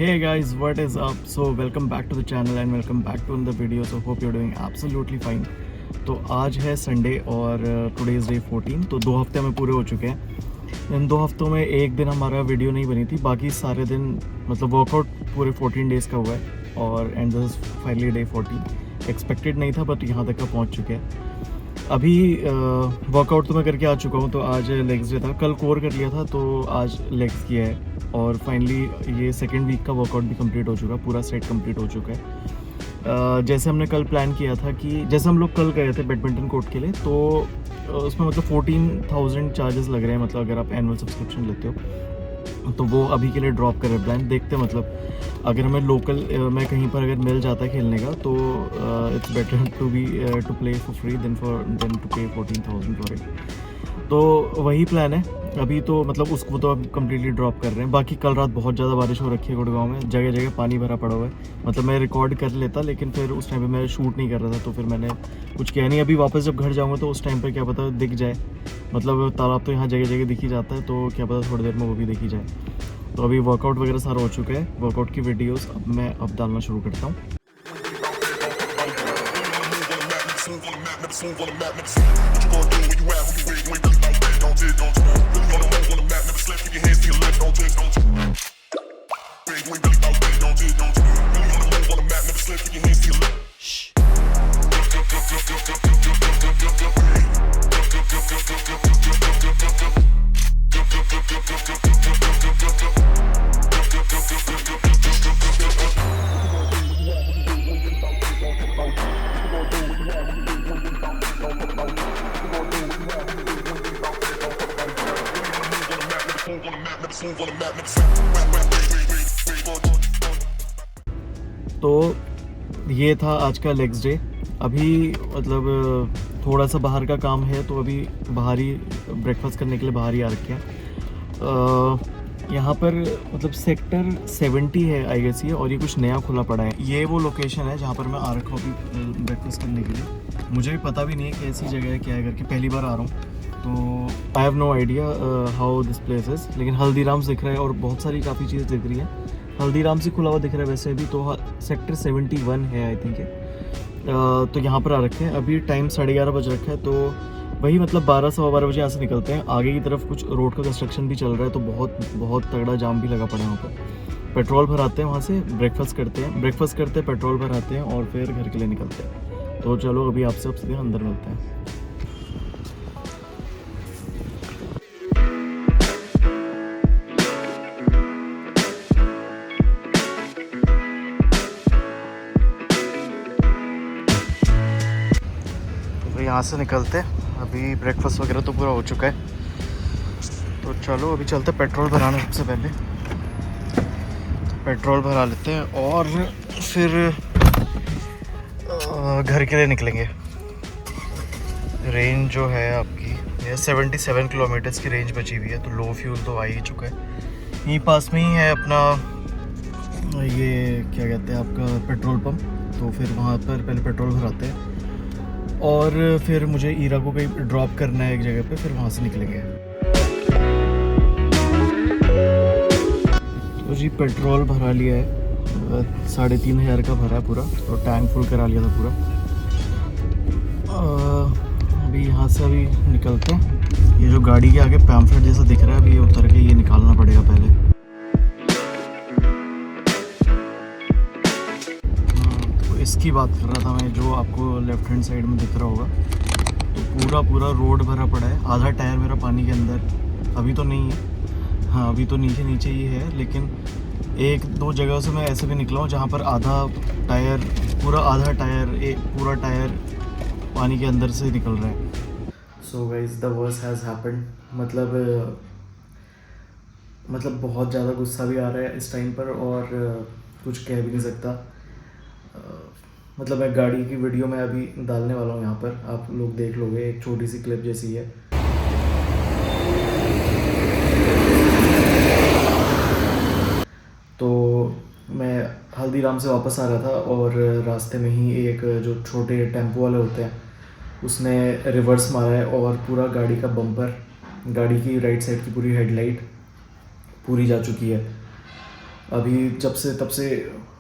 Hey guys, what is up? So welcome back to the channel and welcome back to another video. So hope you're doing absolutely fine. तो आज है Sunday और today is day 14। तो 2 हफ्ते हमें पूरे हो चुके हैं। इन 2 हफ्तों में एक दिन हमारा वीडियो नहीं बनी थी, बाकी सारे दिन मतलब वर्कआउट पूरे 14 डेज़ का हुआ है और and this is finally day 14। Expected नहीं था बट यहाँ तक का पहुँच चुके हैं। अभी वर्कआउट तो मैं करके आ चुका हूँ। तो आज लेग्स डे था, कल कोर कर लिया था तो आज लेग्स किया है और फाइनली ये सेकेंड वीक का वर्कआउट भी कंप्लीट हो चुका है, पूरा सेट कंप्लीट हो चुका है। जैसे हमने कल प्लान किया था कि जैसे हम लोग कल गए थे बैडमिंटन कोर्ट के लिए, तो उसमें मतलब 14,000 चार्जेस लग रहे हैं, मतलब अगर आप एनुअल सब्सक्रिप्शन लेते हो तो वो अभी के लिए ड्रॉप कर रहे हैं प्लान। देखते हैं मतलब अगर हमें लोकल में कहीं पर अगर मिल जाता है खेलने का तो it's better to play for free than to pay 14,000 for it. तो वही प्लान है अभी। तो मतलब उसको तो अब कम्प्लीटली ड्रॉप कर रहे हैं। बाकी कल रात बहुत ज़्यादा बारिश हो रखी है गुड़गांव में, जगह जगह पानी भरा पड़ा हुआ है। मतलब मैं रिकॉर्ड कर लेता लेकिन फिर उस टाइम पे मैं शूट नहीं कर रहा था तो फिर मैंने कुछ किया नहीं। अभी वापस जब घर जाऊँगा तो उस टाइम पर क्या पता दिख जाए, मतलब तालाब तो यहाँ जगह जगह दिख ही जाता है, तो क्या पता थोड़ी देर में वो भी दिख ही जाए। तो अभी वर्कआउट वगैरह सारा हो चुका है। वर्कआउट की वीडियोस अब मैं डालना शुरू करता हूँ। तो ये था आज का लेग्स डे। अभी मतलब थोड़ा सा बाहर का काम है तो अभी बाहर ही ब्रेकफास्ट करने के लिए बाहर ही आ रखे हैं। यहाँ पर मतलब सेक्टर 70 है आई गेस ये, और ये कुछ नया खुला पड़ा है। ये वो लोकेशन है जहाँ पर मैं आ रखा हूँ अभी ब्रेकफास्ट करने के लिए। मुझे भी पता भी नहीं है कैसी जगह है क्या है करके, पहली बार आ रहा हूँ तो I have no idea how this place is. लेकिन हल्दीराम्स दिख रहा है और बहुत सारी काफ़ी चीज़ दिख रही है। हल्दीराम्स ही खुला हुआ दिख रहा है वैसे भी। तो सेक्टर 71 है आई थिंक है। तो यहाँ पर आ रखे हैं। अभी टाइम 11:30 बज रखा है, तो वही मतलब 12 सवा 12 बजे यहाँ से निकलते हैं। आगे की तरफ कुछ रोड का कंस्ट्रक्शन भी चल रहा है तो बहुत बहुत तगड़ा जाम भी लगा पड़ा है वहाँ पर। पेट्रोल भराते हैं वहाँ से, ब्रेकफास्ट करते हैं, पेट्रोल भराते हैं और फिर घर के लिए निकलते हैं। तो चलो अभी आपसे अब सीधे अंदर मिलते हैं। यहाँ से निकलते हैं। अभी ब्रेकफास्ट वगैरह तो पूरा हो चुका है, तो चलो अभी चलते पेट्रोल भराने। सबसे पहले पेट्रोल भरा लेते हैं और फिर घर के लिए निकलेंगे। रेंज जो है आपकी ये 77 किलोमीटर्स की रेंज बची हुई है, तो लो फ्यूल तो आ ही चुका है। यहीं पास में ही है अपना ये क्या कहते हैं आपका पेट्रोल पंप, तो फिर वहाँ पर पहले पेट्रोल भराते हैं और फिर मुझे ईरा को कहीं ड्रॉप करना है एक जगह पे, फिर वहाँ से निकलेंगे। तो जी पेट्रोल भरा लिया है, 3,500 का भरा है पूरा, और टैंक फुल करा लिया था पूरा। अभी यहाँ से अभी निकलते हैं। ये जो गाड़ी के आगे पैम्फलेट जैसा दिख रहा है, अभी ये उतर के ये निकालना पड़ेगा पहले। इसकी बात कर रहा था मैं, जो आपको लेफ्ट हैंड साइड में दिख रहा होगा, तो पूरा रोड भरा पड़ा है। आधा टायर मेरा पानी के अंदर, अभी तो नहीं है, हाँ अभी तो नीचे ही है, लेकिन 1-2 जगह से मैं ऐसे भी निकला हूँ जहाँ पर आधा टायर पूरा टायर पानी के अंदर से निकल रहा है। So guys the worst has happened. मतलब बहुत ज़्यादा गुस्सा भी आ रहा है इस टाइम पर और कुछ कह भी नहीं सकता। मतलब मैं गाड़ी की वीडियो में अभी डालने वाला हूँ, यहाँ पर आप लोग देख लोगे, एक छोटी सी क्लिप जैसी है। तो मैं हल्दीराम से वापस आ रहा था और रास्ते में ही एक जो छोटे टेम्पो वाले होते हैं उसने रिवर्स मारा है और पूरा गाड़ी का बम्पर, गाड़ी की राइट साइड की पूरी हेडलाइट पूरी जा चुकी है। अभी जब से तब से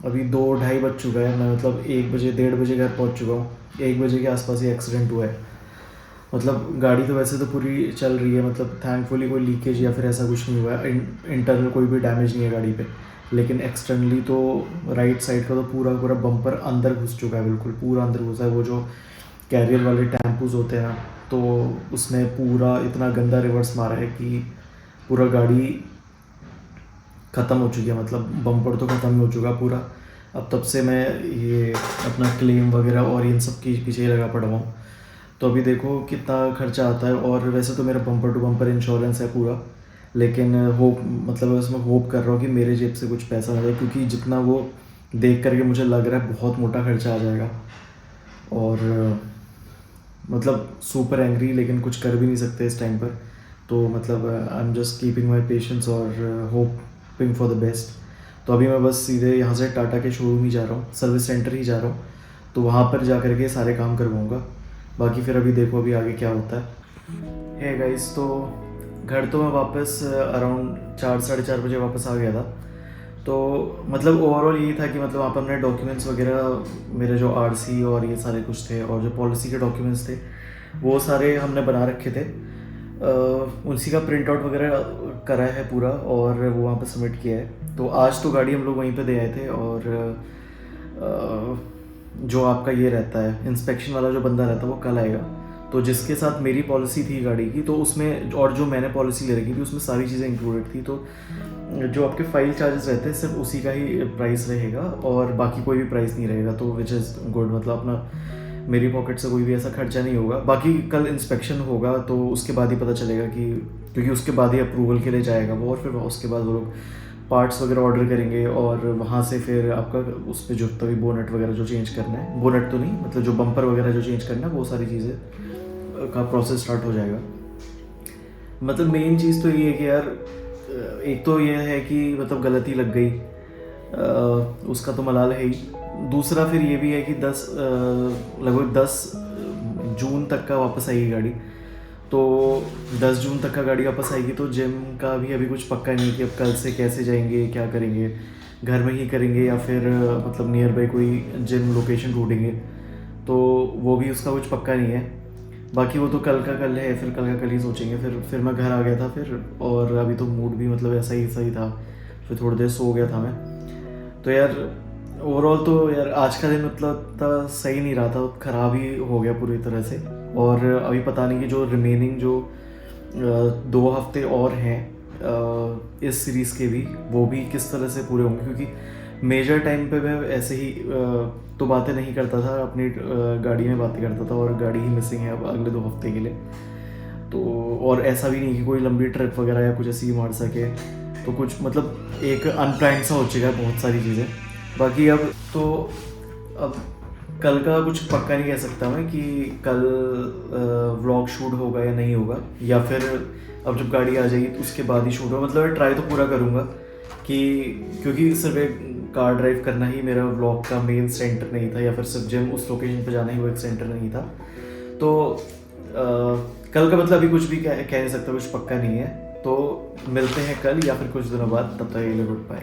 अभी 2-2:30 बज चुका है, मैं मतलब 1 बजे 1:30 बजे घर पहुंच चुका हूँ। 1 बजे के आसपास ही एक्सीडेंट हुआ है। मतलब गाड़ी तो वैसे तो पूरी चल रही है, मतलब थैंकफुली कोई लीकेज या फिर ऐसा कुछ नहीं हुआ है, इंटरनल कोई भी डैमेज नहीं है गाड़ी पे। लेकिन एक्सटर्नली तो राइट साइड का तो पूरा पूरा बम्पर अंदर घुस चुका है, बिल्कुल पूरा अंदर घुसा है। वो जो कैरियर वाले टेम्पूज होते हैं ना, तो उसने पूरा इतना गंदा रिवर्स मारा है कि पूरा गाड़ी ख़त्म हो चुकी है, मतलब बम्पर तो ख़त्म ही हो चुका पूरा। अब तब से मैं ये अपना क्लेम वगैरह और इन सब के पीछे ही लगा पड़ा हूँ। तो अभी देखो कितना खर्चा आता है। और वैसे तो मेरा बम्पर टू बम्पर इंश्योरेंस है पूरा, लेकिन होप मतलब उसमें होप कर रहा हूँ कि मेरे जेब से कुछ पैसा आ जाए, क्योंकि जितना वो देख करके मुझे लग रहा है बहुत मोटा खर्चा आ जाएगा। और मतलब सुपर एंग्री, लेकिन कुछ कर भी नहीं सकते इस टाइम पर। तो मतलब I am just keeping my patience और होपिंग फॉर द बेस्ट। तो अभी मैं बस सीधे यहाँ से टाटा के शोरूम ही जा रहा हूँ, सर्विस सेंटर ही जा रहा हूँ। तो वहाँ पर जा करके सारे काम करवाऊँगा। बाकी फिर अभी देखो अभी आगे क्या होता है। हे गाइस, तो घर तो मैं वापस अराउंड 4-4:30 बजे वापस आ गया था। तो मतलब ओवरऑल यही था कि मतलब वहाँ पर अपने डॉक्यूमेंट्स वगैरह, मेरे जो आरसी और ये सारे कुछ थे, और जो पॉलिसी के डॉक्यूमेंट्स थे वो सारे हमने बना रखे थे। उसी का प्रिंट आउट वगैरह करा है पूरा, और वो वहाँ पर सबमिट किया है। तो आज तो गाड़ी हम लोग वहीं पे दे आए थे। और जो आपका ये रहता है इंस्पेक्शन वाला जो बंदा रहता है वो कल आएगा। तो जिसके साथ मेरी पॉलिसी थी गाड़ी की, तो उसमें और जो मैंने पॉलिसी ले रखी थी उसमें सारी चीज़ें इंक्लूडेड थी। तो जो आपके फाइल चार्जेस रहते हैं सिर्फ उसी का ही प्राइस रहेगा, और बाकी कोई भी प्राइस नहीं रहेगा। तो विच इज़ गुड, मतलब अपना मेरी पॉकेट से कोई भी ऐसा खर्चा नहीं होगा। बाकी कल इंस्पेक्शन होगा तो उसके बाद ही पता चलेगा कि, क्योंकि उसके बाद ही अप्रूवल के लिए जाएगा वो, और फिर उसके बाद वो लोग पार्ट्स वगैरह ऑर्डर करेंगे, और वहाँ से फिर आपका उस पर जो तभी बोनट वगैरह जो चेंज करना है, बोनट तो नहीं मतलब जो बम्पर वगैरह जो चेंज करना है, वो सारी चीज़ें का प्रोसेस स्टार्ट हो जाएगा। मतलब मेन चीज़ तो ये है कि यार एक तो ये है कि मतलब गलती लग गई, उसका तो मलाल है ही। दूसरा फिर ये भी है कि लगभग 10 जून तक का वापस आएगी गाड़ी। तो 10 जून तक का गाड़ी वापस आएगी, तो जिम का भी अभी कुछ पक्का नहीं है कि अब कल से कैसे जाएंगे, क्या करेंगे, घर में ही करेंगे या फिर मतलब नियर बाई कोई जिम लोकेशन ढूंढेंगे। तो वो भी उसका कुछ पक्का नहीं है। बाकी वो तो कल का कल है, फिर कल का कल ही सोचेंगे। फिर मैं घर आ गया था फिर, और अभी तो मूड भी मतलब ऐसा ही सही था। फिर थोड़ी देर सो गया था मैं। तो यार ओवरऑल तो यार आज का दिन मतलब इतना सही नहीं रहा था, ख़राब ही हो गया पूरी तरह से। और अभी पता नहीं कि जो रिमेनिंग जो 2 हफ्ते और हैं इस सीरीज़ के भी, वो भी किस तरह से पूरे होंगे। क्योंकि मेजर टाइम पे मैं ऐसे ही तो बातें नहीं करता था, अपनी गाड़ी में बातें करता था, और गाड़ी ही मिसिंग है अब अगले 2 हफ्ते के लिए। तो और ऐसा भी नहीं कि कोई लंबी ट्रिप वगैरह या कुछ ऐसी मार सके। तो कुछ मतलब एक अनप्लान्ड सा हो चुका है बहुत सारी चीज़ें। बाकी अब कल का कुछ पक्का नहीं कह सकता मैं कि कल व्लॉग शूट होगा या नहीं होगा, या फिर अब जब गाड़ी आ जाएगी तो उसके बाद ही शूट होगा। मतलब ट्राई तो पूरा करूँगा कि, क्योंकि सिर्फ एक कार ड्राइव करना ही मेरा व्लॉग का मेन सेंटर नहीं था, या फिर सिर्फ जिम उस लोकेशन पर जाना ही वो एक सेंटर नहीं था। तो कल का मतलब अभी कुछ भी कह नहीं सकता, कुछ पक्का नहीं है। तो मिलते हैं कल या फिर कुछ दिनों बाद, तब तक के लिए गुड बाय।